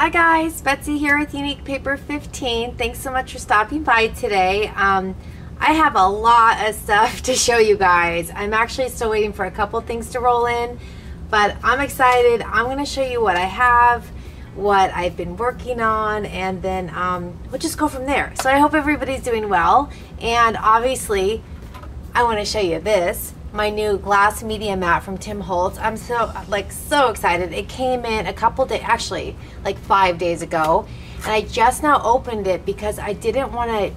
Hi guys, Betsy here with Unique Paper 15. Thanks so much for stopping by today. I have a lot of stuff to show you guys. I'm actually still waiting for a couple things to roll in, but I'm excited. I'm going to show you what I have, what I've been working on, and then we'll just go from there. So I hope everybody's doing well, and obviously I want to show you this. My new glass media mat from Tim Holtz. I'm so excited. It came in a couple days, actually like 5 days ago, and I just now opened it because I didn't want to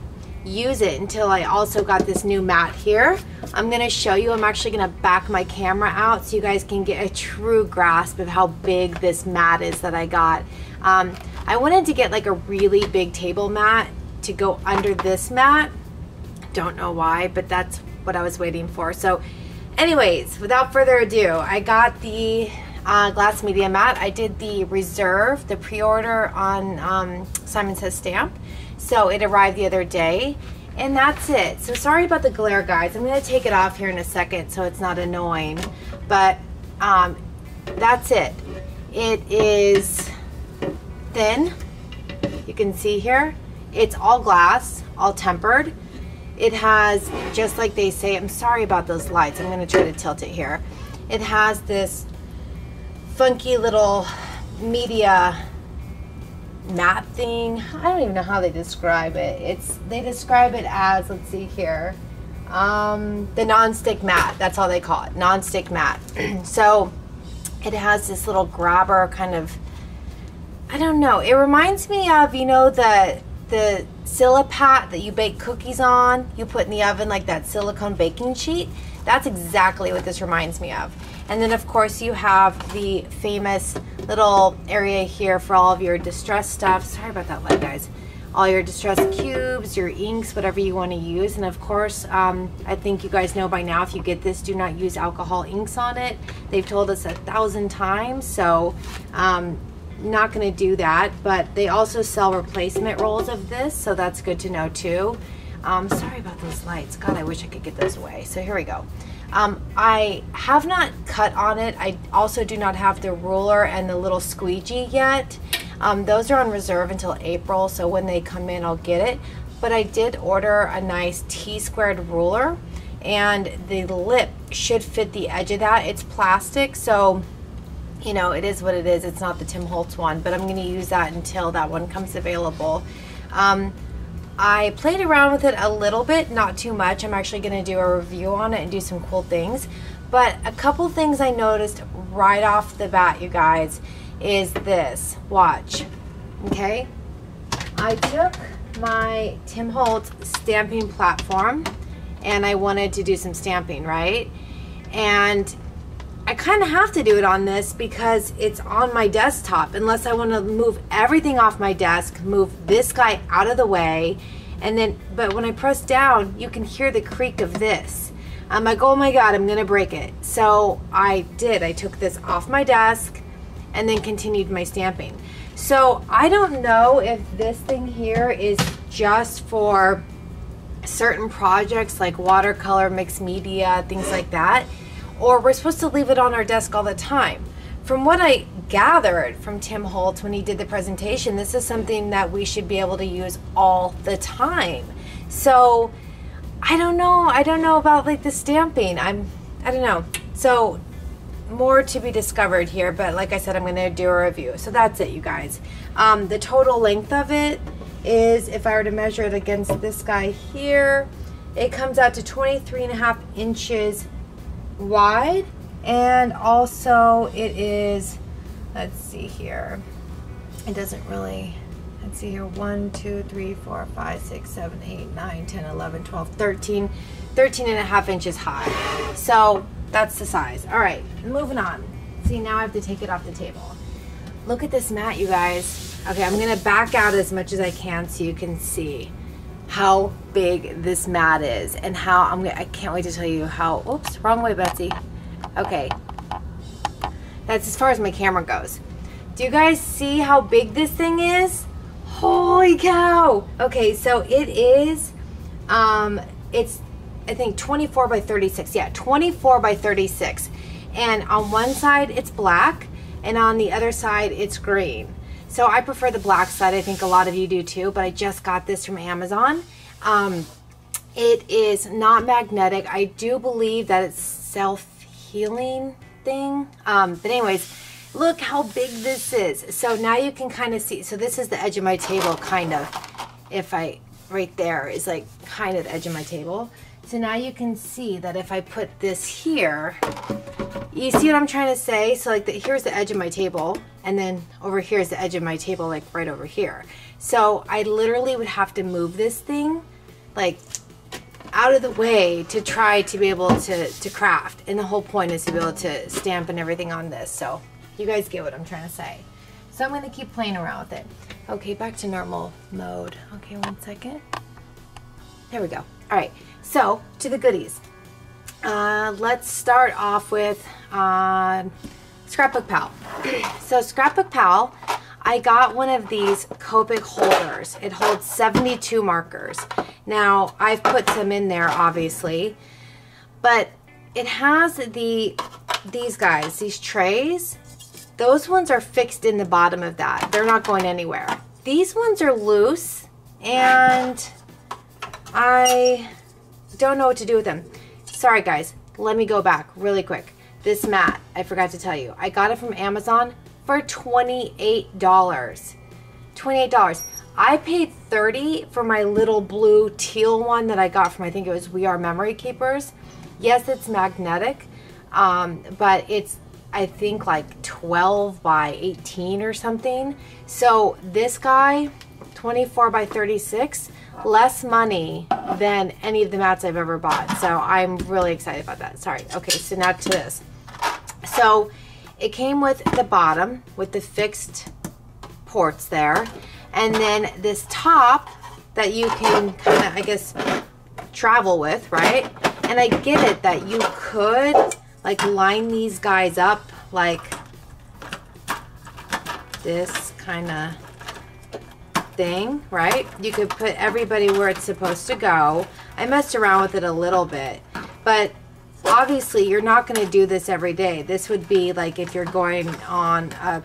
use it until I also got this new mat here. I'm going to show you. I'm actually going to back my camera out so you guys can get a true grasp of how big this mat is that I got. I wanted to get like a really big table mat to go under this mat. Don't know why, but that's what I was waiting for. So anyways, without further ado, I got the glass media mat. I did the reserve, the pre-order on Simon Says Stamp. So it arrived the other day, and that's it. So sorry about the glare, guys. I'm going to take it off here in a second so it's not annoying. But that's it. It is thin. You can see here. It's all glass, all tempered. It has, just like they say, I'm sorry about those lights. I'm going to try to tilt it here. It has this funky little media mat thing. I don't even know how they describe it. They describe it as, let's see here, the non-stick mat. That's all they call it, non-stick mat. So it has this little grabber kind of, I don't know. It reminds me of, you know, the Silipat that you bake cookies on, you put in the oven, like that silicone baking sheet. That's exactly what this reminds me of. And then of course you have the famous little area here for all of your distress stuff. Sorry about that light, guys. All your distress cubes, your inks, whatever you want to use. And of course, I think you guys know by now, if you get this, do not use alcohol inks on it. They've told us 1,000 times, so not going to do that. But they also sell replacement rolls of this, so that's good to know too. Sorry about those lights. God, I wish I could get those away. So here we go. I have not cut on it. I also do not have the ruler and the little squeegee yet. Those are on reserve until April, so when they come in I'll get it. But I did order a nice T-squared ruler, and the lip should fit the edge of that. It's plastic, so you know, it is what it is. It's not the Tim Holtz one, but I'm going to use that until that one comes available. I played around with it a little bit, not too much. I'm actually going to do a review on it and do some cool things. But a couple things I noticed right off the bat, you guys, is this. Watch. Okay? I took my Tim Holtz stamping platform and I wanted to do some stamping, right? And I kind of have to do it on this because it's on my desktop, unless I want to move everything off my desk, move this guy out of the way, and then, but when I press down, you can hear the creak of this. I'm like, oh my God, I'm going to break it. So I did. I took this off my desk and then continued my stamping. So I don't know if this thing here is just for certain projects like watercolor, mixed media, things like that, or we're supposed to leave it on our desk all the time. From what I gathered from Tim Holtz when he did the presentation, this is something that we should be able to use all the time. So I don't know about like the stamping. I don't know. So more to be discovered here, but like I said, I'm going to do a review. So that's it, you guys. The total length of it is, if I were to measure it against this guy here, it comes out to 23.5 inches wide, and also it is, let's see here, it doesn't really, let's see here, 1 2 3 4 5 6 7 8 9 10 11 12 13 and a half inches high. So that's the size. All right, moving on. See, now I have to take it off the table. Look at this mat, you guys. Okay, I'm gonna back out as much as I can so you can see how big this mat is, and how I can't wait to tell you how, oops, wrong way, Betsy. Okay, that's as far as my camera goes. Do you guys see how big this thing is? Holy cow. Okay, so it is, it's, I think 24 by 36. Yeah, 24 by 36. And on one side it's black, and on the other side it's green. So I prefer the black side. I think a lot of you do too, but I just got this from Amazon. It is not magnetic. I do believe that it's self-healing thing. But anyways, look how big this is. So now you can kind of see. So this is the edge of my table, kind of. If I, right there is like kind of the edge of my table. So now you can see that if I put this here, you see what I'm trying to say? So like here's the edge of my table, and then over here is the edge of my table, like right over here. So I literally would have to move this thing like out of the way to try to be able to craft. And the whole point is to be able to stamp and everything on this. So you guys get what I'm trying to say. So I'm gonna keep playing around with it. Okay, back to normal mode. Okay, 1 second. There we go. All right, so to the goodies. Let's start off with Scrapbook Pal. So Scrapbook Pal, I got one of these Copic holders. It holds 72 markers. Now, I've put some in there, obviously, but it has these guys, these trays. Those ones are fixed in the bottom of that. They're not going anywhere. These ones are loose, and I don't know what to do with them. Sorry, guys. Let me go back really quick. This mat, I forgot to tell you. I got it from Amazon for $28. $28. I paid $30 for my little blue teal one that I got from, I think it was We Are Memory Keepers. Yes, it's magnetic, but it's, I think, like 12 by 18 or something. So this guy, 24 by 36, less money than any of the mats I've ever bought. So I'm really excited about that. Sorry. Okay, so now to this. So it came with the bottom with the fixed ports there, and then this top that you can kind of, I guess, travel with, right? And I get it that you could like line these guys up like this kind of thing, right? You could put everybody where it's supposed to go. I messed around with it a little bit, but obviously you're not going to do this every day. This would be like if you're going on a,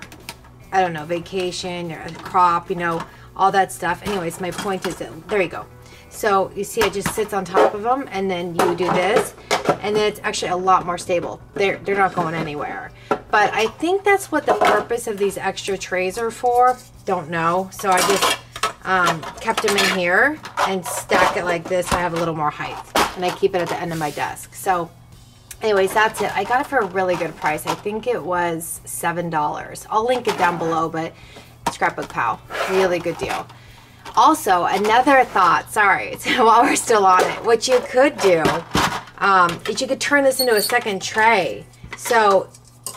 I don't know, vacation or a crop, you know, all that stuff. Anyways, my point is that, there you go. So you see it just sits on top of them, and then you do this, and then it's actually a lot more stable. They're not going anywhere. But I think that's what the purpose of these extra trays are for. Don't know. So I just kept them in here and stacked it like this so I have a little more height. And I keep it at the end of my desk. So anyways, that's it. I got it for a really good price. I think it was $7. I'll link it down below, but Scrapbook Pal, really good deal. Also, another thought, sorry, while we're still on it, what you could do is you could turn this into a second tray. So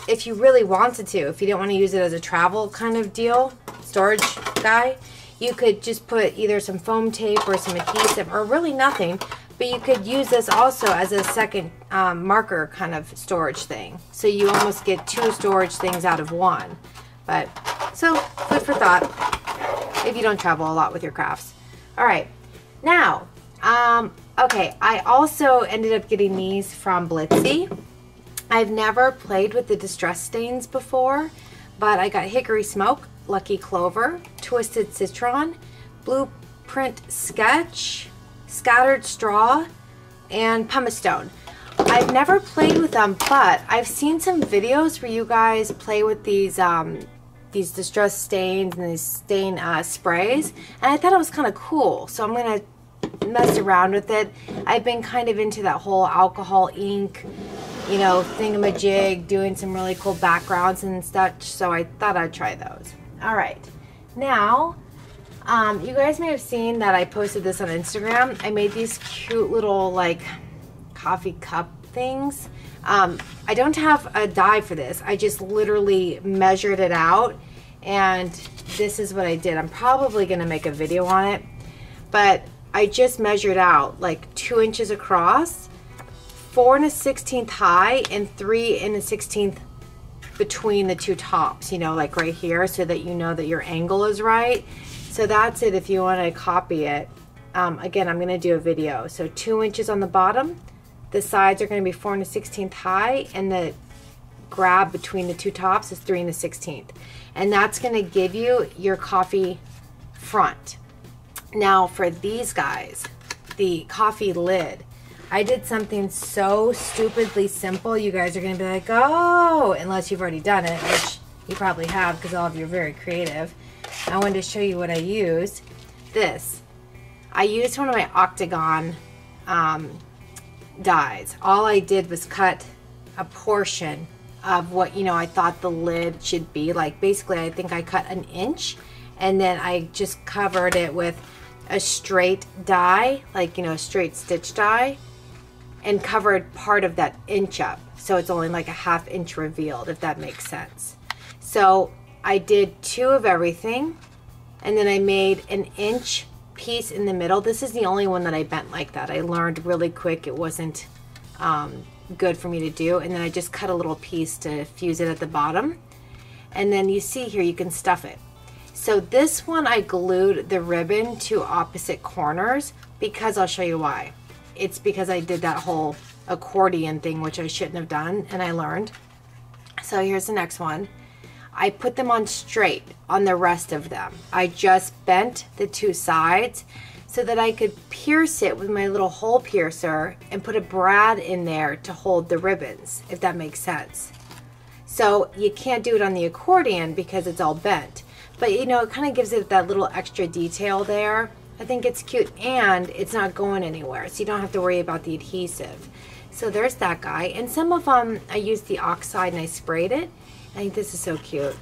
if you really wanted to, if you didn't want to use it as a travel kind of deal, storage guy, you could just put either some foam tape or some adhesive or really nothing, but you could use this also as a second marker kind of storage thing. So you almost get two storage things out of one. But, so, food for thought if you don't travel a lot with your crafts. All right, now, okay, I also ended up getting these from Blitsy. I've never played with the distress stains before, but I got Hickory Smoke, Lucky Clover, Twisted Citron, Blueprint Sketch, Scattered Straw, and Pumice Stone. I've never played with them, but I've seen some videos where you guys play with these distress stains and these stain sprays, and I thought it was kind of cool. So I'm gonna mess around with it. I've been kind of into that whole alcohol ink, you know, thingamajig, doing some really cool backgrounds and such. So I thought I'd try those. All right, now you guys may have seen that I posted this on Instagram. I made these cute little like coffee cup things. I don't have a die for this. I just literally measured it out, and this is what I did. I'm probably gonna make a video on it, but I just measured out like 2 inches across, 4 1/16 high, and 3 1/16 between the two tops, you know, like right here, so that you know that your angle is right. So that's it if you want to copy it. Again, I'm gonna do a video. So 2 inches on the bottom, the sides are going to be 4 1/16 high, and the grab between the two tops is 3 1/16. And that's going to give you your coffee front. Now for these guys, the coffee lid, I did something so stupidly simple. You guys are going to be like, oh, unless you've already done it, which you probably have because all of you are very creative. I wanted to show you what I used. This. I used one of my octagon dies. All I did was cut a portion of what, you know, I thought the lid should be. Like basically I think I cut 1 inch and then I just covered it with a straight die, like, you know, a straight stitch die, and covered part of that inch up. So it's only like a 1/2 inch revealed, if that makes sense. So I did 2 of everything and then I made 1 inch piece in the middle. This is the only one that I bent like that. I learned really quick it wasn't good for me to do, and then I just cut a little piece to fuse it at the bottom, and then you see here you can stuff it. So this one I glued the ribbon to opposite corners because I'll show you why. It's because I did that whole accordion thing, which I shouldn't have done, and I learned. So here's the next one. I put them on straight on the rest of them. I just bent the 2 sides so that I could pierce it with my little hole piercer and put a brad in there to hold the ribbons, if that makes sense. So you can't do it on the accordion because it's all bent, but you know, it kind of gives it that little extra detail there. I think it's cute and it's not going anywhere, so you don't have to worry about the adhesive. So there's that guy, and some of them I used the oxide and I sprayed it. I think this is so cute.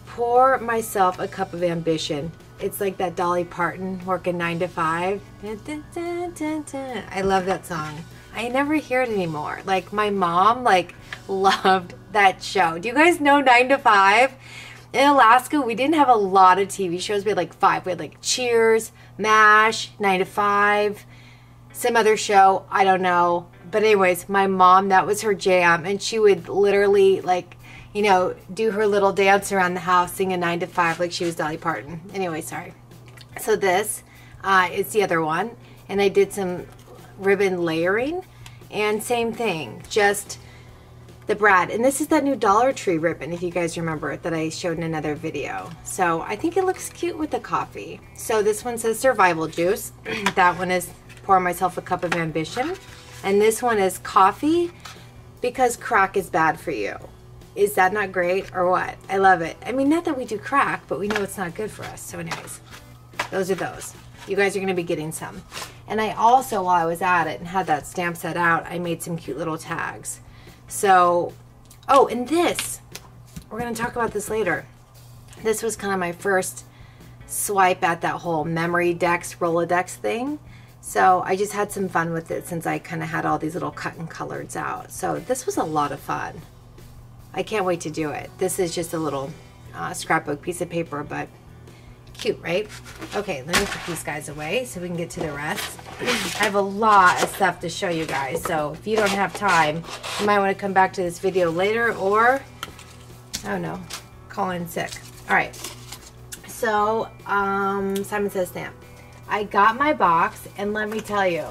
Pour myself a cup of ambition. It's like that Dolly Parton working 9 to 5. Dun, dun, dun, dun, dun. I love that song. I never hear it anymore. Like my mom loved that show. Do you guys know 9 to 5? In Alaska, we didn't have a lot of TV shows. We had like 5. We had like Cheers, MASH, 9 to 5, some other show. I don't know. But anyways, my mom, that was her jam. And she would literally you know, do her little dance around the house, singing 9 to 5 like she was Dolly Parton. Anyway, sorry. So this is the other one. And I did some ribbon layering. And same thing, just the brad. And this is that new Dollar Tree ribbon, if you guys remember it, that I showed in another video. So I think it looks cute with the coffee. So this one says survival juice. That one is pour myself a cup of ambition. And this one is coffee because crack is bad for you. Is that not great or what? I love it. I mean, not that we do crack, but we know it's not good for us. So anyways, those are those. You guys are going to be getting some. And I also, while I was at it and had that stamp set out, I made some cute little tags. So, oh, and this, we're going to talk about this later. This was kind of my first swipe at that whole memory decks, Rolodex thing. So I just had some fun with it since I kind of had all these little cut and colors out. So this was a lot of fun. I can't wait to do it. This is just a little scrapbook piece of paper, but cute, right? Okay, let me put these guys away so we can get to the rest. I have a lot of stuff to show you guys, so if you don't have time, you might want to come back to this video later or, I don't know, call in sick. All right, so Simon Says Stamp. I got my box, and let me tell you,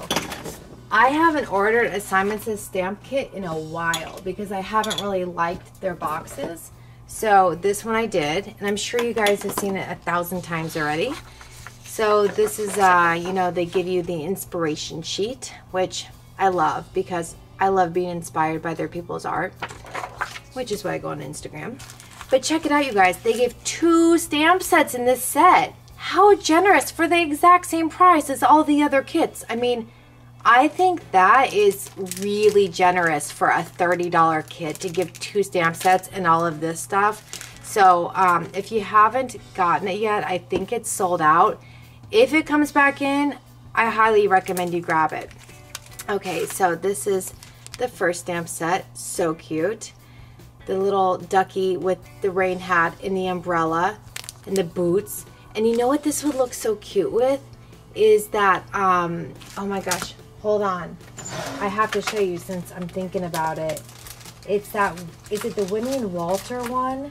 I haven't ordered a Simon Says Stamp kit in a while because I haven't really liked their boxes. So this one I did, and I'm sure you guys have seen it 1,000 times already. So this is, you know, they give you the inspiration sheet, which I love because I love being inspired by other people's art, which is why I go on Instagram. But check it out, you guys. They gave 2 stamp sets in this set. How generous for the exact same price as all the other kits. I mean, I think that is really generous for a $30 kit to give 2 stamp sets and all of this stuff. So if you haven't gotten it yet, I think it's sold out. If it comes back in, I highly recommend you grab it. Okay, so this is the first stamp set. So cute. The little ducky with the rain hat and the umbrella and the boots. And you know what this would look so cute with? Is that, oh my gosh. Hold on. I have to show you since I'm thinking about it. It's that, is it the Winnie and Walter one?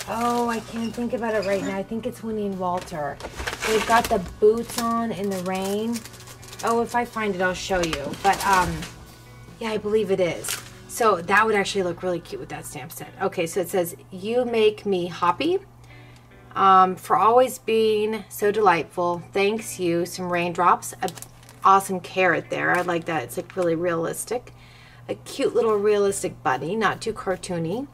Oh, I can't think about it right now. I think it's Winnie and Walter. They've got the boots on in the rain. Oh, if I find it, I'll show you. But, yeah, I believe it is. So that would actually look really cute with that stamp set. Okay, so it says, you make me happy. For always being so delightful. Thanks you. Some raindrops. An awesome carrot there. I like that. It's like really realistic. A cute little realistic bunny. Not too cartoony.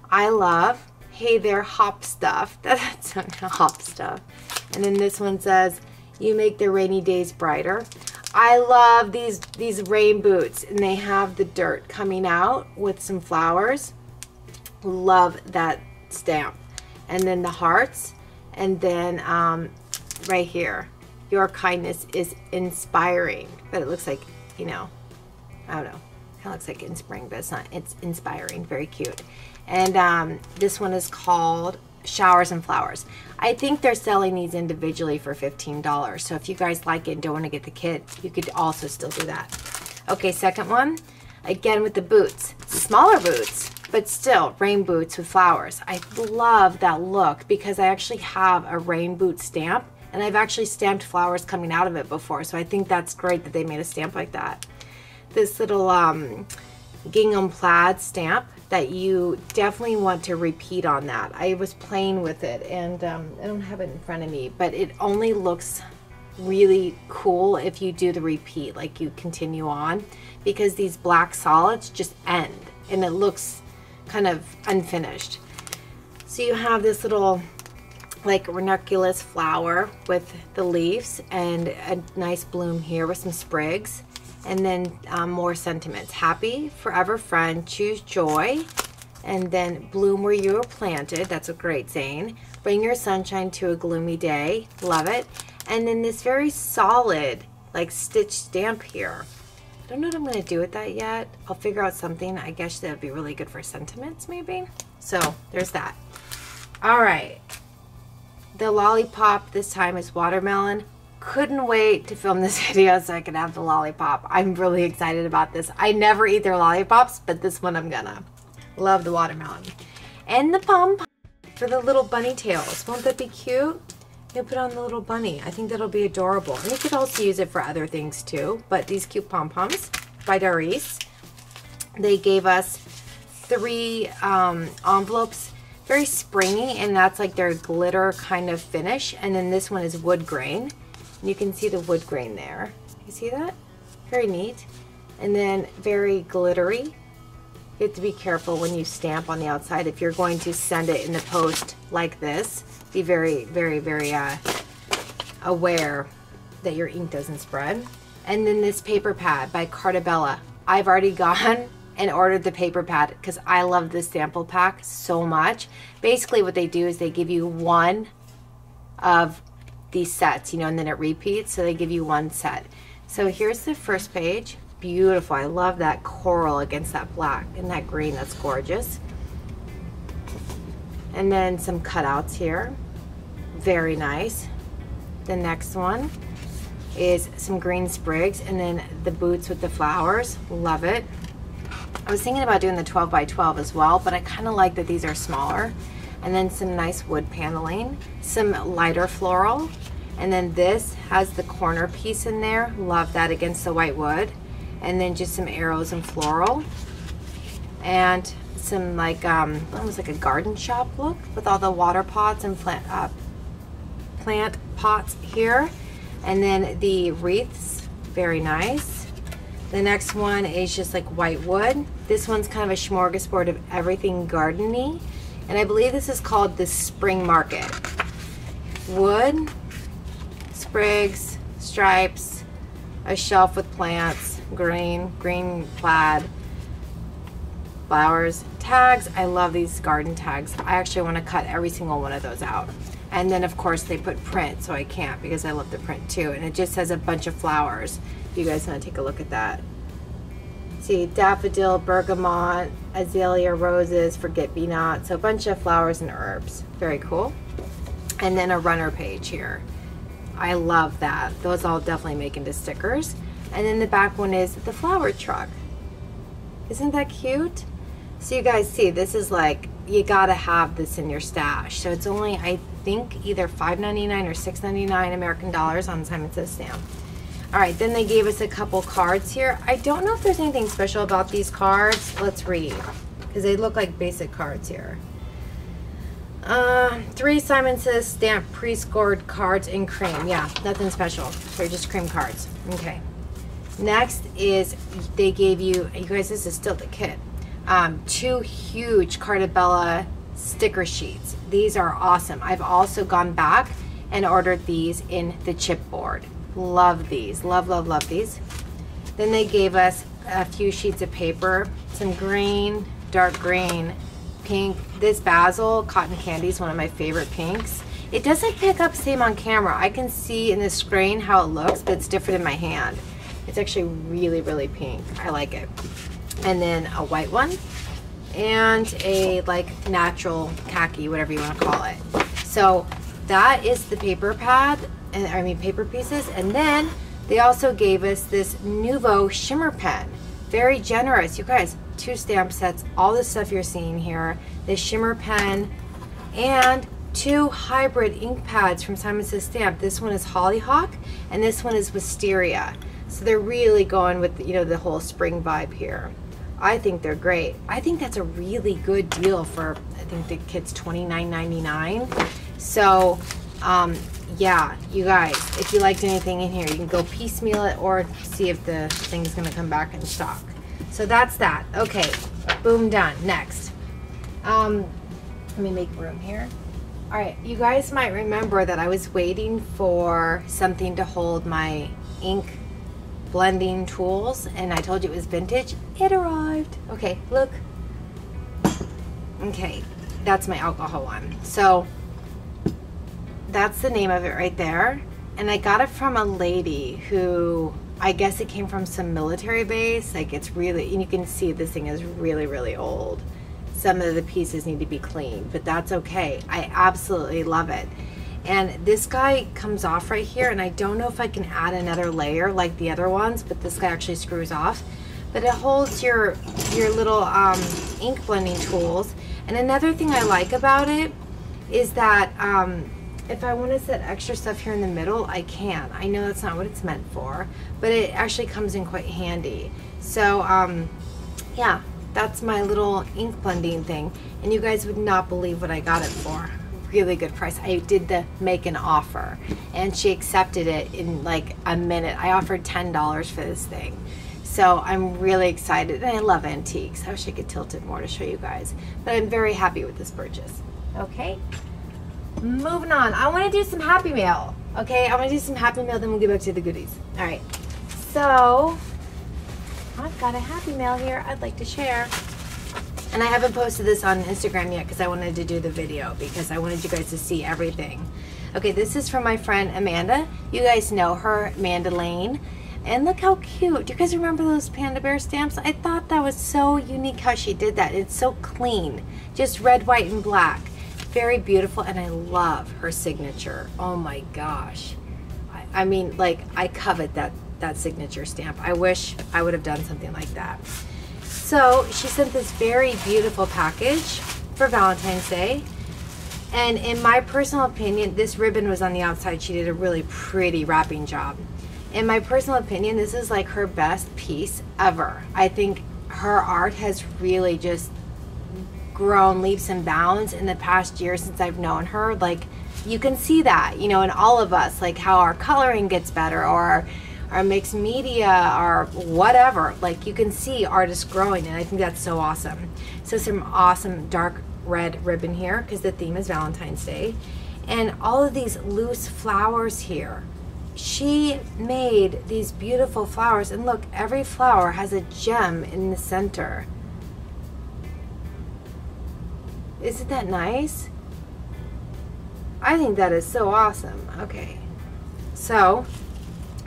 I love. Hey there, hop stuff. That's hop stuff. And then this one says, you make the rainy days brighter. I love these rain boots. And they have the dirt coming out with some flowers. Love that stamp. And then the hearts, and then right here, your kindness is inspiring. But it looks like, you know, I don't know, kind of looks like in spring, but it's not. It's inspiring. Very cute. And this one is called Showers and Flowers. I think they're selling these individually for $15. So if you guys like it and don't want to get the kit, you could also still do that. Okay, second one, again with the boots, smaller boots. But still, rain boots with flowers. I love that look because I actually have a rain boot stamp and I've actually stamped flowers coming out of it before. So I think that's great that they made a stamp like that. This little gingham plaid stamp that you definitely want to repeat on that. I was playing with it and I don't have it in front of me, but it only looks really cool if you do the repeat, like you continue on, because these black solids just end and it looks kind of unfinished. So you have this little like ranunculus flower with the leaves and a nice bloom here with some sprigs, and then more sentiments. Happy, forever friend, choose joy, and then bloom where you were planted. That's a great saying. Bring your sunshine to a gloomy day. Love it. And then this very solid like stitch stamp here. I don't know what I'm going to do with that yet. I'll figure out something. I guess that would be really good for sentiments maybe. So there's that. All right. The lollipop this time is watermelon. Couldn't wait to film this video so I could have the lollipop. I'm really excited about this. I never eat their lollipops, but this one I'm gonna. Love the watermelon. And the pom for the little bunny tails. Won't that be cute? You put on the little bunny. I think that'll be adorable. And you could also use it for other things too. But these cute pom-poms by Doris. They gave us 3 envelopes. Very springy, and that's like their glitter kind of finish. And then this one is wood grain. And you can see the wood grain there. You see that? Very neat. And then very glittery. You have to be careful when you stamp on the outside. If you're going to send it in the post like this, be very, very, very aware that your ink doesn't spread. And then this paper pad by Cartabella. I've already gone and ordered the paper pad because I love this sample pack so much. Basically what they do is they give you one of these sets, you know, and then it repeats, so they give you one set. So here's the first page. Beautiful. I love that coral against that black and that green. That's gorgeous. And then some cutouts here. Very nice. The next one is some green sprigs, and then the boots with the flowers. Love it. I was thinking about doing the 12 by 12 as well, but I kind of like that these are smaller. And then some nice wood paneling, some lighter floral, and then this has the corner piece in there. Love that against the white wood. And then just some arrows and floral, and some like almost like a garden shop look with all the water pots and plant pots here. And then the wreaths, very nice. The next one is just like white wood. This one's kind of a smorgasbord of everything garden-y. And I believe this is called the Spring Market. Wood, sprigs, stripes, a shelf with plants, green plaid, flowers, tags. I love these garden tags. I actually want to cut every single one of those out. And then of course they put print, so I can't because I love the print too. And it just has a bunch of flowers. If you guys want to take a look at that. See, daffodil, bergamot, azalea, roses, forget-me-not. So a bunch of flowers and herbs. Very cool. And then a runner page here. I love that. Those I'll definitely make into stickers. And then the back one is the flower truck. Isn't that cute? So you guys see, this is like, you gotta have this in your stash. So it's only, I think, either $5.99 or $6.99 American dollars on Simon Says Stamp. All right, then they gave us a couple cards here. I don't know if there's anything special about these cards. Let's read, because they look like basic cards here. 3 Simon Says stamped pre-scored cards in cream. Yeah, nothing special. They're just cream cards. Okay. Next is they gave you guys, this is still the kit. 2 huge Cartabella sticker sheets. These are awesome. I've also gone back and ordered these in the chipboard. Love these. Love, love, love these. Then they gave us a few sheets of paper, some green, dark green, pink. This basil cotton candy is one of my favorite pinks. It doesn't pick up same on camera. I can see in the screen how it looks, but it's different in my hand. It's actually really, really pink. I like it. And then a white one and a like natural khaki, whatever you want to call it. So that is the paper pad, and I mean paper pieces. And then they also gave us this Nuvo shimmer pen. Very generous, you guys. 2 stamp sets, all the stuff you're seeing here, this shimmer pen, and 2 hybrid ink pads from Simon Says Stamp. This one is Hollyhock, and this one is Wisteria. So they're really going with, you know, the whole spring vibe here. I think they're great. I think that's a really good deal for, I think the kit's $29.99. So, yeah, you guys, if you liked anything in here, you can go piecemeal it or see if the thing's gonna come back in stock. So that's that. Okay, boom, done. Next. Let me make room here. All right, you guys might remember that I was waiting for something to hold my ink blending tools, and I told you it was vintage. It arrived. Okay, look. Okay, that's my alcohol one. So that's the name of it right there. And I got it from a lady who, I guess it came from some military base. Like, it's really, and you can see this thing is really, really old. Some of the pieces need to be cleaned, but that's okay. I absolutely love it. And this guy comes off right here, and I don't know if I can add another layer like the other ones, but this guy actually screws off. But it holds your little ink blending tools. And another thing I like about it is that if I want to set extra stuff here in the middle, I can. I know that's not what it's meant for, but it actually comes in quite handy. So yeah, that's my little ink blending thing. And you guys would not believe what I got it for. Really good price. I did the make an offer, and she accepted it in like a minute. I offered $10 for this thing. So I'm really excited, and I love antiques. I wish I could tilt it more to show you guys, but I'm very happy with this purchase. Okay, moving on. I want to do some Happy Mail. Okay, I want to do some Happy Mail, then we'll get back to the goodies. All right, so I've got a Happy Mail here I'd like to share. And I haven't posted this on Instagram yet because I wanted to do the video, because I wanted you guys to see everything. Okay, this is from my friend Amanda. You guys know her, Amanda Lane. And look how cute. Do you guys remember those panda bear stamps? I thought that was so unique how she did that. It's so clean. Just red, white, and black. Very beautiful, and I love her signature. Oh my gosh. I mean, like, I covet that signature stamp. I wish I would have done something like that. So she sent this very beautiful package for Valentine's Day. And in my personal opinion, this ribbon was on the outside. She did a really pretty wrapping job. In my personal opinion, this is like her best piece ever. I think her art has really just grown leaps and bounds in the past year since I've known her. Like, you can see that, you know, in all of us, like how our coloring gets better, or our mixed media, or whatever. Like, you can see artists growing, and I think that's so awesome. So some awesome dark red ribbon here, because the theme is Valentine's Day. And all of these loose flowers here. She made these beautiful flowers, and look, every flower has a gem in the center. Isn't that nice? I think that is so awesome. Okay, so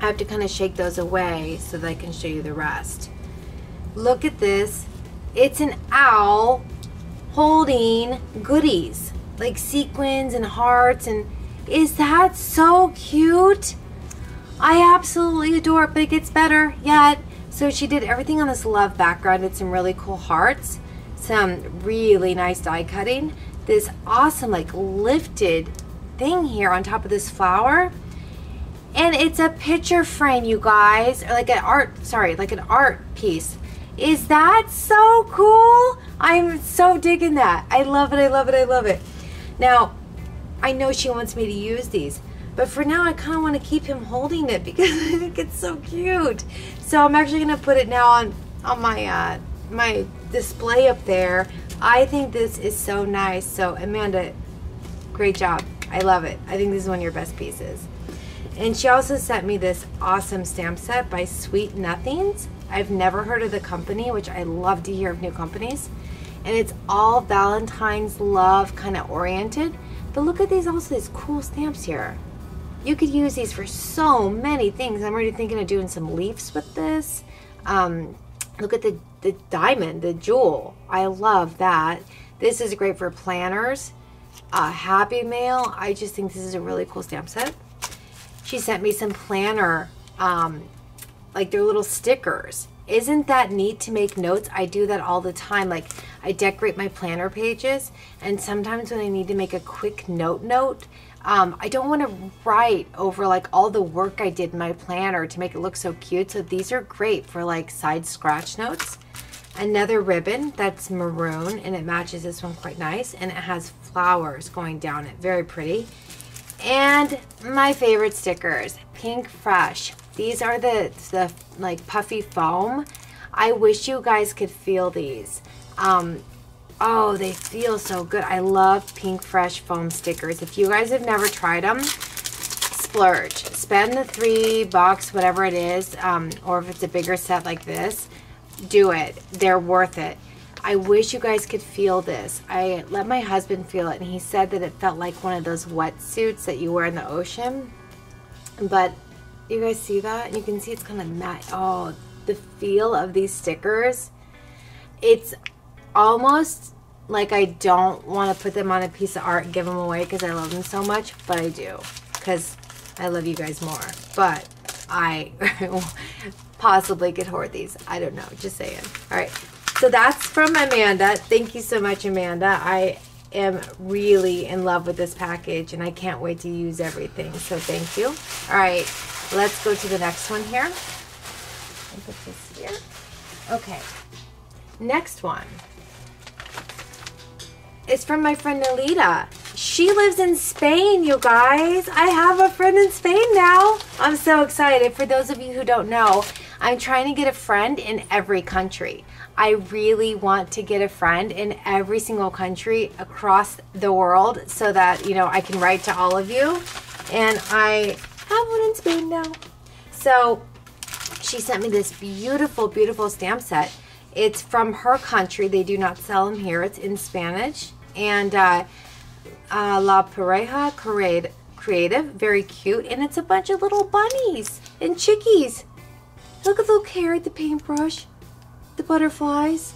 I have to kind of shake those away so that I can show you the rest. Look at this. It's an owl holding goodies, like sequins and hearts, and is that so cute? I absolutely adore it, but it gets better yet. So she did everything on this love background. It's some really cool hearts, some really nice die cutting, this awesome like lifted thing here on top of this flower. And it's a picture frame, you guys, or like an art piece. Is that so cool? I'm so digging that. I love it, I love it, I love it. Now, I know she wants me to use these, but for now I kind of want to keep him holding it because I think it's so cute. So I'm actually going to put it now on my my display up there. I think this is so nice. So Amanda, great job. I love it. I think this is one of your best pieces. And she also sent me this awesome stamp set by Sweet Nothings. I've never heard of the company, which I love to hear of new companies. And it's all Valentine's love kind of oriented. But look at these, also these cool stamps here. You could use these for so many things. I'm already thinking of doing some leaves with this. Look at the diamond, the jewel. I love that. This is great for planners. Happy Mail. I just think this is a really cool stamp set. She sent me some planner, like their little stickers. Isn't that neat to make notes? I do that all the time. Like I decorate my planner pages, and sometimes when I need to make a quick note, I don't want to write over like all the work I did in my planner to make it look so cute. So these are great for like side scratch notes. Another ribbon that's maroon, and it matches this one quite nice, and it has flowers going down it. Very pretty. And my favorite stickers, Pink Fresh. These are the like puffy foam. I wish you guys could feel these. Oh, they feel so good. I love Pink Fresh foam stickers. If you guys have never tried them, splurge. Spend the $3, whatever it is, or if it's a bigger set like this, do it. They're worth it. I wish you guys could feel this. I let my husband feel it, and he said that it felt like one of those wetsuits that you wear in the ocean. But you guys see that? And you can see it's kind of matte. Oh, the feel of these stickers. It's almost like I don't want to put them on a piece of art and give them away because I love them so much, but I do because I love you guys more. But I possibly could hoard these. I don't know. Just saying. All right. So that's from Amanda. Thank you so much, Amanda. I am really in love with this package, and I can't wait to use everything. So thank you. All right, let's go to the next one here. I'll put this here. Okay, next one is from my friend Alita. She lives in Spain, you guys. I have a friend in Spain now. I'm so excited. For those of you who don't know, I'm trying to get a friend in every country. I really want to get a friend in every single country across the world so that, you know, I can write to all of you. And I have one in Spain now. So she sent me this beautiful, beautiful stamp set. It's from her country. They do not sell them here. It's in Spanish. And La Pareja Creative, very cute. And it's a bunch of little bunnies and chickies. Look at the little carrot, the paintbrush, the butterflies.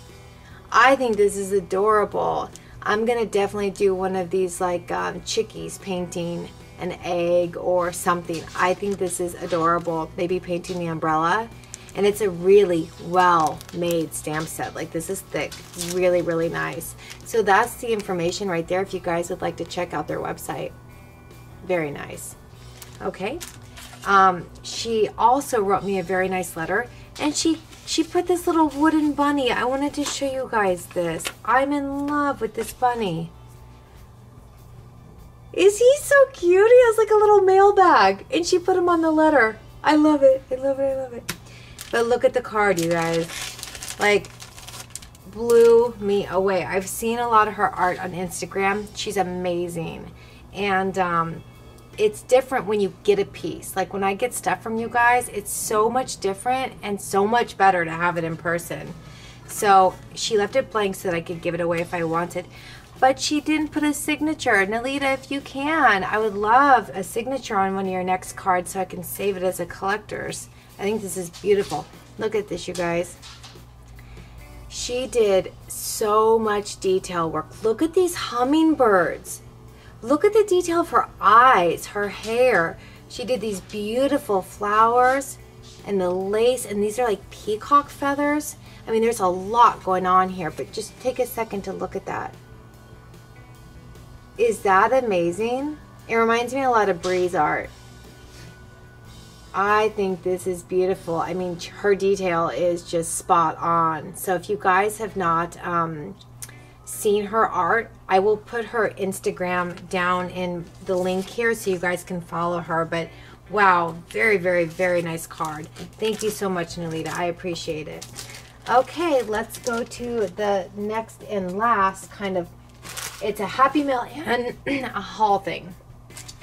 I think this is adorable. I'm gonna definitely do one of these like chickies painting an egg or something. I think this is adorable. Maybe painting the umbrella. And it's a really well made stamp set. Like this is thick, really, really nice. So that's the information right there if you guys would like to check out their website. Very nice. Okay. She also wrote me a very nice letter, and she put this little wooden bunny. I wanted to show you guys this. I'm in love with this bunny. Is he so cute? He has like a little mail bag, and she put him on the letter. I love it. I love it. I love it. But look at the card, you guys. Like, blew me away. I've seen a lot of her art on Instagram. She's amazing. And it's different when you get a piece. Like when I get stuff from you guys, it's so much different and so much better to have it in person. So she left it blank so that I could give it away if I wanted. But she didn't put a signature. Nalita, if you can, I would love a signature on one of your next cards so I can save it as a collector's. I think this is beautiful. Look at this, you guys. She did so much detail work. Look at these hummingbirds. Look at the detail of her eyes, her hair. She did these beautiful flowers and the lace, and these are like peacock feathers. I mean, there's a lot going on here, but just take a second to look at that. Is that amazing? It reminds me a lot of Bree's art. I think this is beautiful. I mean, her detail is just spot on. So if you guys have not seen her art, I will put her Instagram down in the link here so you guys can follow her. But wow, very, very, very nice card. Thank you so much, Nolita. I appreciate it. Okay, let's go to the next and last kind of, it's a Happy Mail and a haul thing.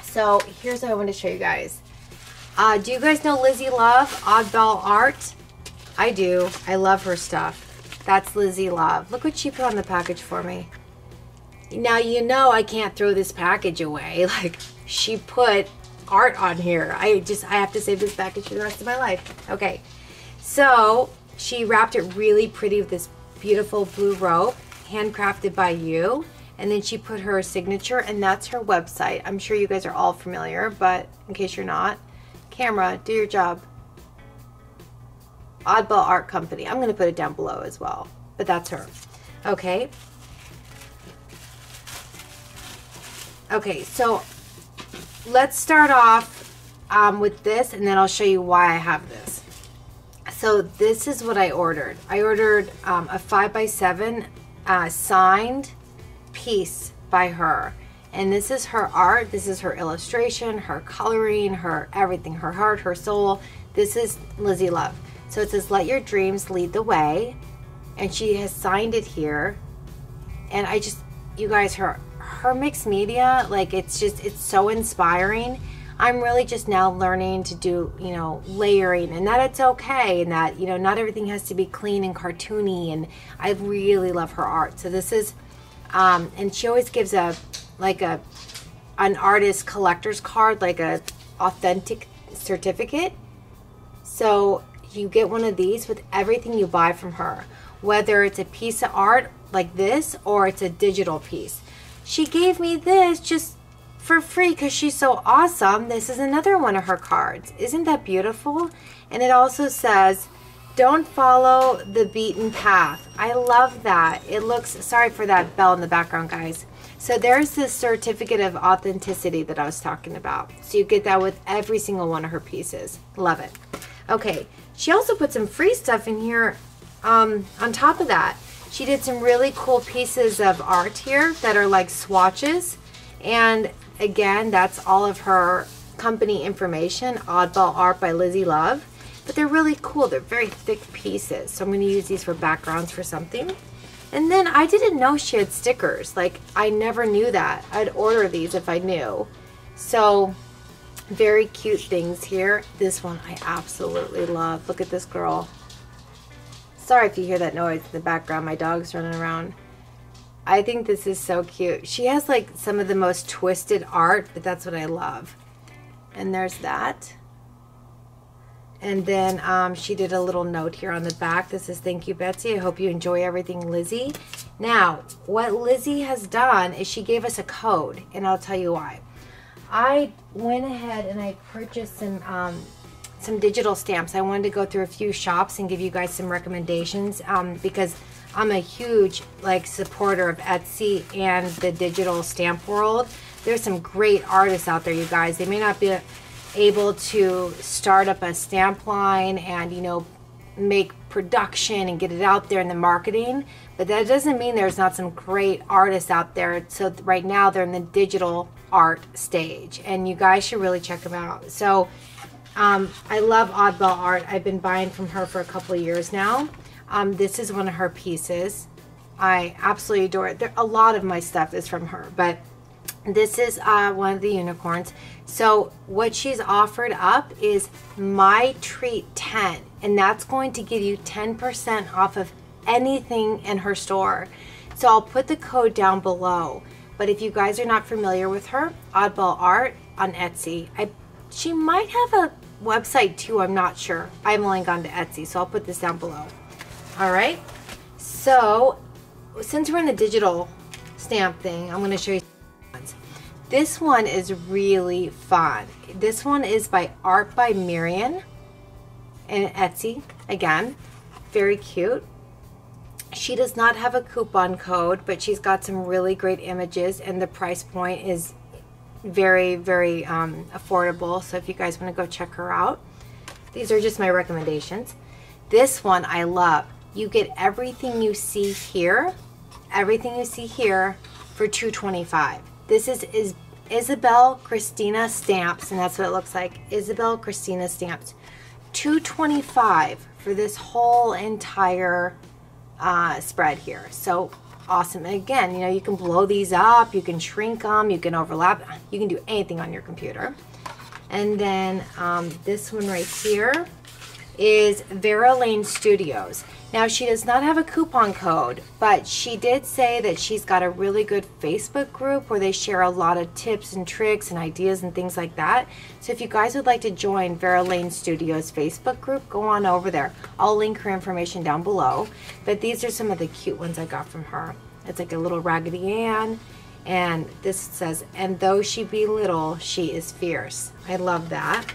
So here's what I want to show you guys. Do you guys know Lizzie Love, Oddball Art? I do. I love her stuff. That's Lizzie Love. Look what she put on the package for me. Now you know I can't throw this package away. Like, she put art on here. I have to save this package for the rest of my life. Okay, so she wrapped it really pretty with this beautiful blue rope, handcrafted by you. And then she put her signature, and that's her website. I'm sure you guys are all familiar, but in case you're not, camera, do your job. Oddball Art Company. I'm going to put it down below as well, but that's her. Okay. Okay, so let's start off with this, and then I'll show you why I have this. So this is what I ordered. I ordered a 5x7 signed piece by her. And this is her art, this is her illustration, her coloring, her everything, her heart, her soul. This is Lizzie Love. So it says, let your dreams lead the way. And she has signed it here. And I just, you guys, her mixed media, like it's so inspiring. I'm really just now learning to do, you know, layering, and that it's okay, and that, you know, not everything has to be clean and cartoony. And I really love her art. So this is, and she always gives an artist collector's card, like a authentic certificate. So you get one of these with everything you buy from her, whether it's a piece of art like this or it's a digital piece. She gave me this just for free because she's so awesome. This is another one of her cards. Isn't that beautiful? And it also says, don't follow the beaten path. I love that. It looks, sorry for that bell in the background, guys. So there's this certificate of authenticity that I was talking about. So you get that with every single one of her pieces. Love it. Okay, she also put some free stuff in here on top of that. She did some really cool pieces of art here that are like swatches. And again, that's all of her company information, Oddball Art by Lizzie Love. But they're really cool. They're very thick pieces. So I'm going to use these for backgrounds for something. And then I didn't know she had stickers. Like, I never knew that. I'd order these if I knew. So, very cute things here. This one I absolutely love. Look at this girl. Sorry if you hear that noise in the background. My dog's running around. I think this is so cute. She has like some of the most twisted art, but that's what I love. And there's that. And then she did a little note here on the back that says, thank you, Betsy. I hope you enjoy everything, Lizzie. Now, what Lizzie has done is she gave us a code, and I'll tell you why. I went ahead and I purchased some digital stamps. I wanted to go through a few shops and give you guys some recommendations because I'm a huge supporter of Etsy and the digital stamp world. There's some great artists out there, you guys. They may not be able to start up a stamp line and, you know, make production and get it out there in the marketing, but that doesn't mean there's not some great artists out there. So right now they're in the digital art stage, and you guys should really check them out. So I love Oddball Art. I've been buying from her for a couple of years now. This is one of her pieces. I absolutely adore it. A lot of my stuff is from her, but this is one of the unicorns. So what she's offered up is My Treat 10, and that's going to give you 10% off of anything in her store. So I'll put the code down below. But if you guys are not familiar with her, Oddball Art on Etsy, she might have a website too, I'm not sure. I've only gone to Etsy, so I'll put this down below. All right, so since we're in the digital stamp thing, I'm going to show you. This one is really fun. This one is by Art by Marian and Etsy. Again, very cute. She does not have a coupon code, but she's got some really great images, and the price point is very, very affordable. So if you guys want to go check her out, These are just my recommendations. This one I love. You get everything you see here, for $2.25. This is Isabel Christina stamps, and that's what it looks like. Isabel Christina stamps. $2.25 for this whole entire spread here. So awesome. And again, you know, you can blow these up, you can shrink them, you can overlap, you can do anything on your computer. And then this one right here is Vera Lane Studios. Now, she does not have a coupon code, but she did say that she's got a really good Facebook group where they share a lot of tips and tricks and ideas and things like that. So if you guys would like to join Vera Lane Studios Facebook group, go on over there. I'll link her information down below. But these are some of the cute ones I got from her. It's like a little Raggedy Ann. And this says, and though she be little, she is fierce. I love that.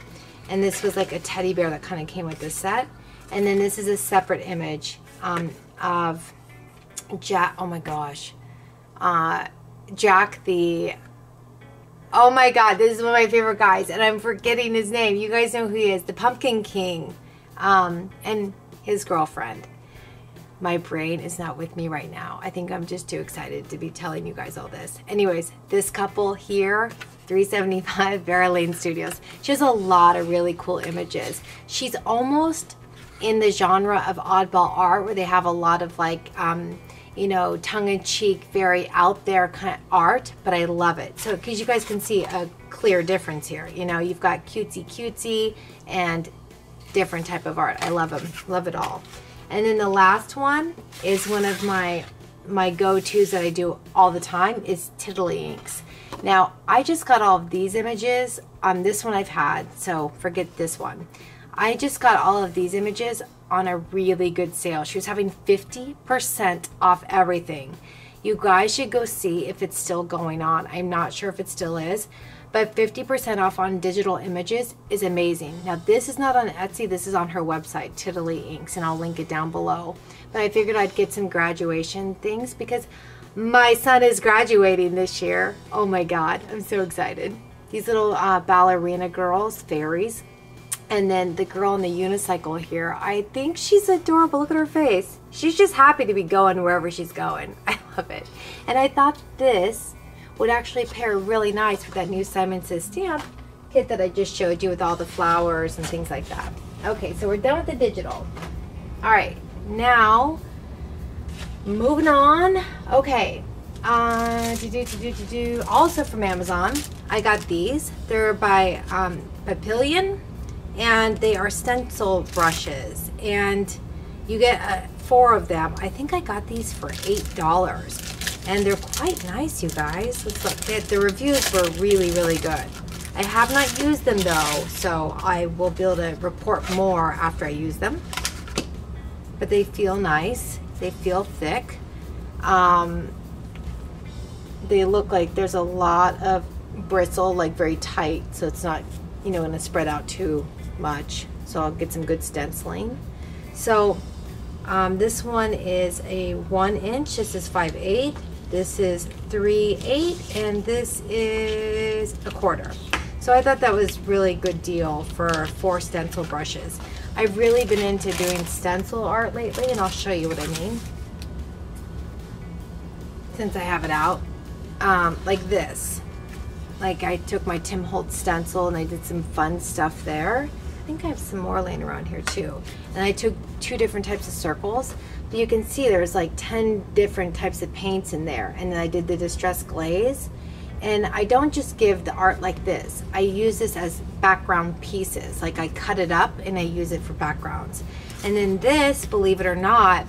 And this was like a teddy bear that kind of came with this set. And then this is a separate image of Jack. Oh my gosh, Jack the. Oh my God, this is one of my favorite guys, and I'm forgetting his name. You guys know who he is, the Pumpkin King, and his girlfriend. My brain is not with me right now. I think I'm just too excited to be telling you guys all this. Anyways, this couple here, $3.75, Vera Lane Studios. She has a lot of really cool images. She's almost in the genre of oddball art, where they have a lot of like, you know, tongue-in-cheek, very out there kind of art, but I love it. So, because you guys can see a clear difference here. You know, you've got cutesy and different type of art. I love them, love it all. And then the last one is one of my go-tos that I do all the time is Tiddlyinks. Now, I just got all of these images. This one I've had, so forget this one. I just got all of these images on a really good sale. She was having 50% off everything. You guys should go see if it's still going on. I'm not sure if it still is, but 50% off on digital images is amazing. Now, this is not on Etsy. This is on her website, Tiddlyinks, and I'll link it down below. But I figured I'd get some graduation things because my son is graduating this year. Oh my God, I'm so excited. These little ballerina girls, fairies. And then the girl on the unicycle here, I think she's adorable. Look at her face. She's just happy to be going wherever she's going. I love it. And I thought this would actually pair really nice with that new Simon Says stamp kit that I just showed you with all the flowers and things like that. Okay, so we're done with the digital. All right, now moving on. Okay, also from Amazon, I got these. They're by Papillion. And they are stencil brushes, and you get 4 of them. I think I got these for $8, and they're quite nice, you guys. Let's look. The reviews were really, really good. I have not used them though, so I will be able to report more after I use them. But they feel nice. They feel thick. They look like there's a lot of bristle, like very tight, so it's not, you know, going to spread out too much. So I'll get some good stenciling. So this one is a 1-inch. This is 5/8. This is 3/8, and this is 1/4. So I thought that was really good deal for 4 stencil brushes. I've really been into doing stencil art lately, and I'll show you what I mean since I have it out. Like this. Like I took my Tim Holtz stencil and I did some fun stuff there. I think I have some more laying around here too. And I took 2 different types of circles. But you can see there's like 10 different types of paints in there. And then I did the distress glaze. And I don't just give the art like this. I use this as background pieces. Like I cut it up and I use it for backgrounds. And then this, believe it or not,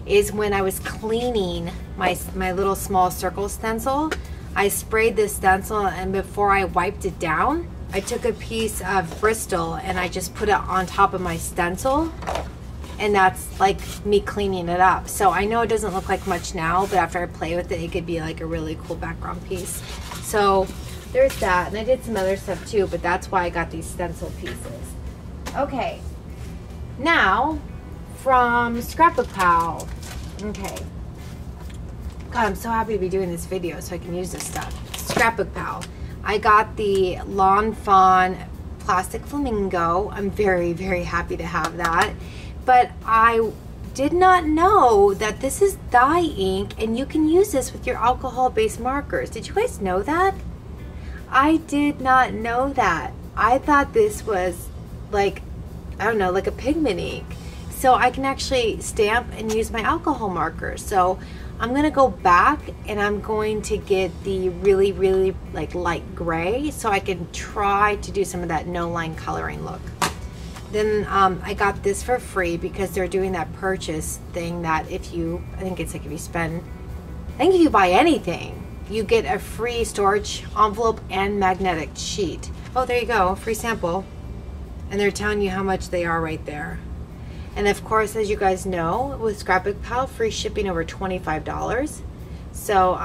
is when I was cleaning my little small circle stencil. I sprayed this stencil, and before I wiped it down, I took a piece of Bristol and I just put it on top of my stencil, and that's like me cleaning it up. So I know it doesn't look like much now, but after I play with it, it could be like a really cool background piece. So there's that, and I did some other stuff too, but that's why I got these stencil pieces. Okay, now from Scrapbook Pal. Okay. God, I'm so happy to be doing this video so I can use this stuff. Scrapbook Pal. I got the Lawn Fawn plastic flamingo. I'm very, very happy to have that. But I did not know that this is dye ink and you can use this with your alcohol-based markers. Did you guys know that? I did not know that. I thought this was like, I don't know, like a pigment ink. So I can actually stamp and use my alcohol markers. So I'm gonna go back and I'm going to get the really, really like light gray so I can try to do some of that no line coloring look. Then I got this for free because they're doing that purchase thing that if you, I think it's like if you buy anything, you get a free storage envelope and magnetic sheet. Oh, there you go, free sample. And they're telling you how much they are right there. And of course, as you guys know, with Scrapbook Pal, free shipping over $25. So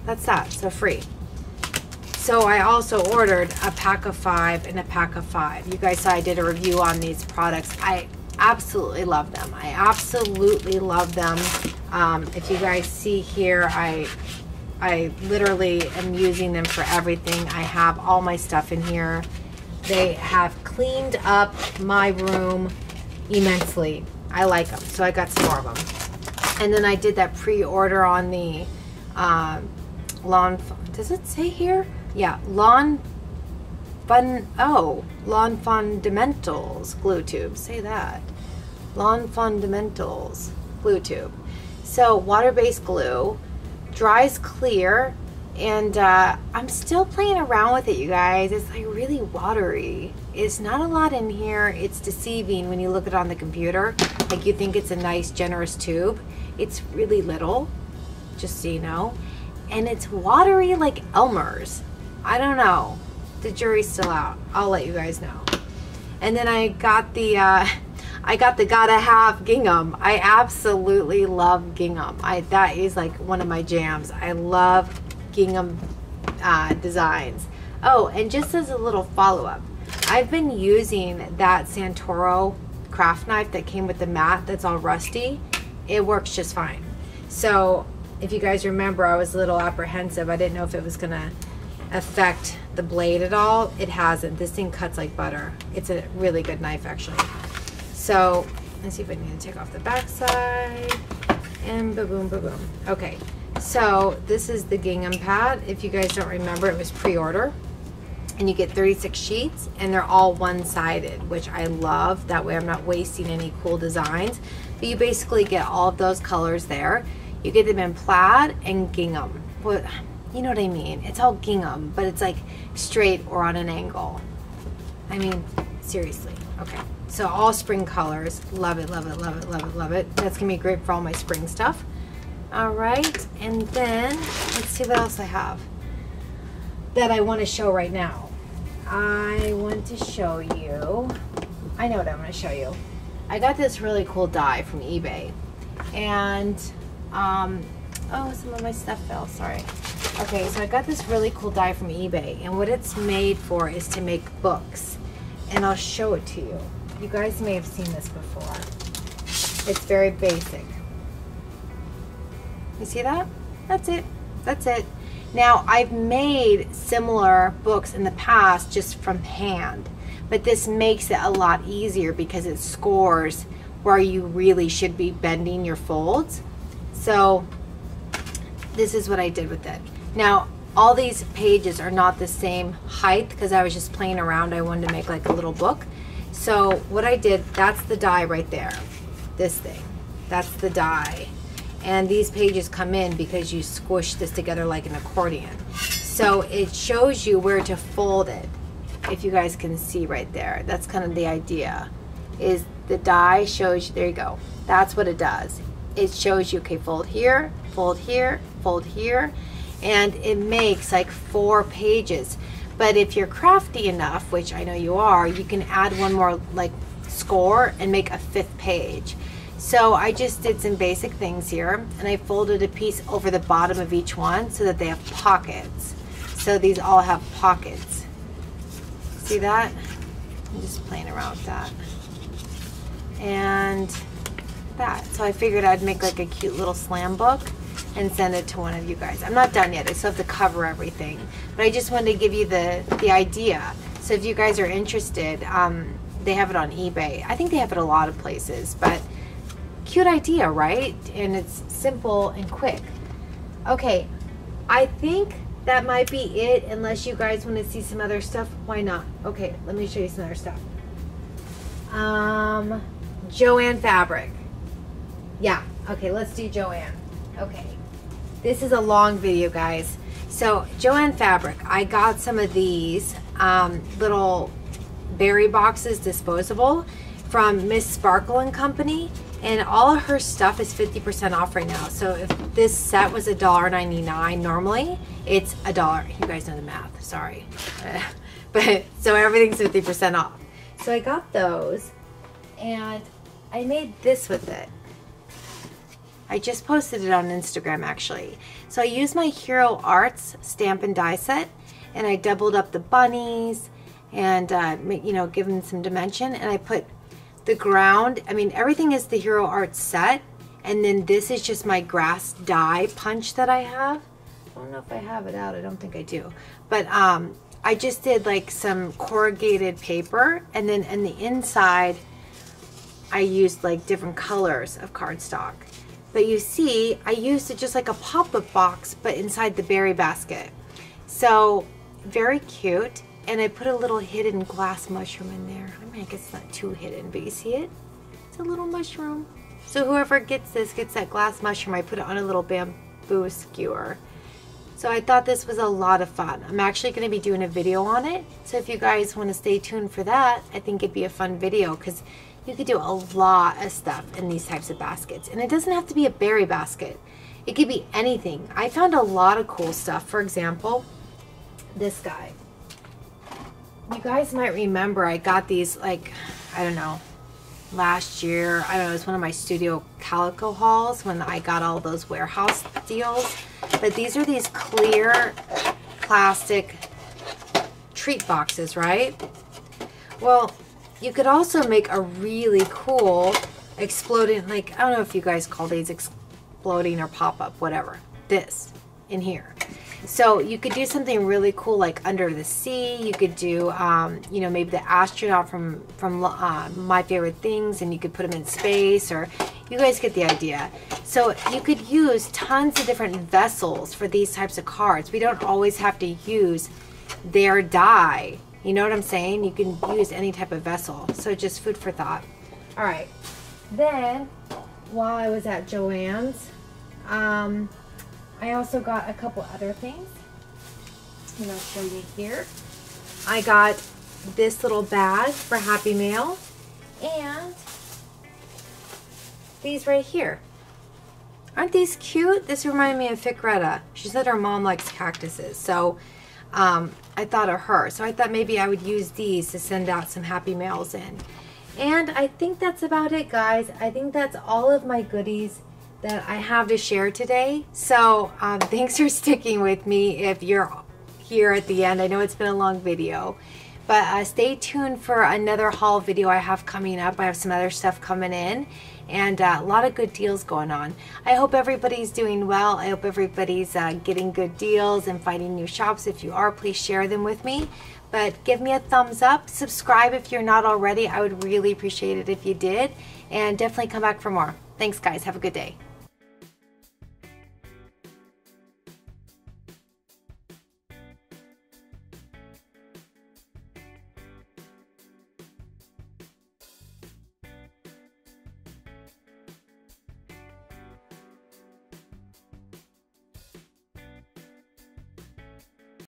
that's that, so free. So I also ordered a pack of 5 and a pack of 5. You guys saw I did a review on these products. I absolutely love them. I absolutely love them. If you guys see here, I literally am using them for everything. I have all my stuff in here. They have cleaned up my room immensely. I like them, so I got some more of them. And then I did that pre-order on the lawn. Does it say here? Yeah, lawn fundamentals glue tube. Say that. Lawn fundamentals glue tube. So water-based glue, dries clear, and I'm still playing around with it, you guys. It's like really watery. It's not a lot in here. It's deceiving when you look at it on the computer. Like you think it's a nice, generous tube. It's really little, just so you know. And it's watery like Elmer's. I don't know. The jury's still out. I'll let you guys know. And then I got the gotta have gingham. I absolutely love gingham. That is like one of my jams. I love gingham designs. Oh, and just as a little follow-up, I've been using that Santoro craft knife that came with the mat that's all rusty. It works just fine. So if you guys remember, I was a little apprehensive. I didn't know if it was gonna affect the blade at all. It hasn't. This thing cuts like butter. It's a really good knife actually. So let's see if I need to take off the back side, and ba-boom, ba-boom. Okay, so this is the gingham pad. If you guys don't remember, it was pre-order, and you get 36 sheets, and they're all one-sided, which I love. That way I'm not wasting any cool designs. But you basically get all of those colors there. You get them in plaid and gingham. What, you know what I mean? It's all gingham, but it's like straight or on an angle. I mean, seriously. Okay, so all spring colors. Love it, love it, love it, love it, love it. That's gonna be great for all my spring stuff. All right, and then let's see what else I have that I want to show right now. I want to show you, I know what I'm going to show you. I got this really cool die from eBay, and oh, some of my stuff fell, sorry. Okay, so I got this really cool die from eBay, and what it's made for is to make books, and I'll show it to you. You guys may have seen this before. It's very basic. You see that? That's it. That's it. Now, I've made similar books in the past just from hand, but this makes it a lot easier because it scores where you really should be bending your folds. So this is what I did with it. Now, all these pages are not the same height because I was just playing around. I wanted to make like a little book. So what I did, that's the die right there. This thing, that's the die. And these pages come in because you squish this together like an accordion. So it shows you where to fold it. If you guys can see right there, that's kind of the idea. Is the die shows you, there you go. That's what it does. It shows you, okay, fold here, fold here, fold here. And it makes like 4 pages. But if you're crafty enough, which I know you are, you can add one more like score and make a 5th page. So I just did some basic things here, and I folded a piece over the bottom of each one so that they have pockets. So these all have pockets. See that? I'm just playing around with that. And that. So I figured I'd make like a cute little slam book and send it to one of you guys. I'm not done yet. I still have to cover everything. But I just wanted to give you the idea. So if you guys are interested, they have it on eBay. I think they have it a lot of places, but cute idea, right? And it's simple and quick. Okay, I think that might be it, unless you guys want to see some other stuff. Why not? Okay, let me show you some other stuff. Joann fabric. Yeah, okay, let's do Joann. Okay, this is a long video, guys. So Joann fabric, I got some of these little berry boxes, disposable, from Miss Sparkle and Company, and all of her stuff is 50% off right now. So if this set was $1.99 normally, it's $1. You guys know the math, sorry. But so everything's 50% off. So I got those, and I made this with it. I just posted it on Instagram, actually. So I used my Hero Arts stamp and die set, and I doubled up the bunnies and you know, given some dimension, and I put the ground, I mean, everything is the Hero Arts set, and then this is just my grass die punch that I have. I don't know if I have it out, I don't think I do. But I just did like some corrugated paper, and then in the inside I used like different colors of cardstock. But you see, I used it just like a pop-up box, but inside the berry basket. So very cute. And I put a little hidden glass mushroom in there. I mean, I guess it's not too hidden, but you see it? It's a little mushroom. So whoever gets this gets that glass mushroom. I put it on a little bamboo skewer. So I thought this was a lot of fun. I'm actually going to be doing a video on it. So if you guys want to stay tuned for that, I think it'd be a fun video, because you could do a lot of stuff in these types of baskets. And it doesn't have to be a berry basket. It could be anything. I found a lot of cool stuff. For example, this guy. You guys might remember I got these, like, I don't know, last year. I don't know, it was one of my Studio Calico hauls when I got all those warehouse deals. But these are these clear plastic treat boxes, right? Well, you could also make a really cool exploding, like, I don't know if you guys call these exploding or pop-up, whatever. This in here. So you could do something really cool, like under the sea. You could do, you know, maybe the astronaut from My Favorite Things, and you could put them in space, or you guys get the idea. So you could use tons of different vessels for these types of cards. We don't always have to use their die. You know what I'm saying? You can use any type of vessel. So just food for thought. All right. Then, while I was at Joann's, I also got a couple other things, and I'll show you here. I got this little bag for Happy Mail, and these right here. Aren't these cute? This reminded me of Ficretta. She said her mom likes cactuses, so I thought of her. So I thought maybe I would use these to send out some Happy Mails in. And I think that's about it, guys. I think that's all of my goodies that I have to share today. So thanks for sticking with me if you're here at the end. I know it's been a long video, but stay tuned for another haul video I have coming up. I have some other stuff coming in, and a lot of good deals going on. I hope everybody's doing well. I hope everybody's getting good deals and finding new shops. If you are, please share them with me. But give me a thumbs up, subscribe if you're not already. I would really appreciate it if you did, and definitely come back for more. Thanks, guys. Have a good day.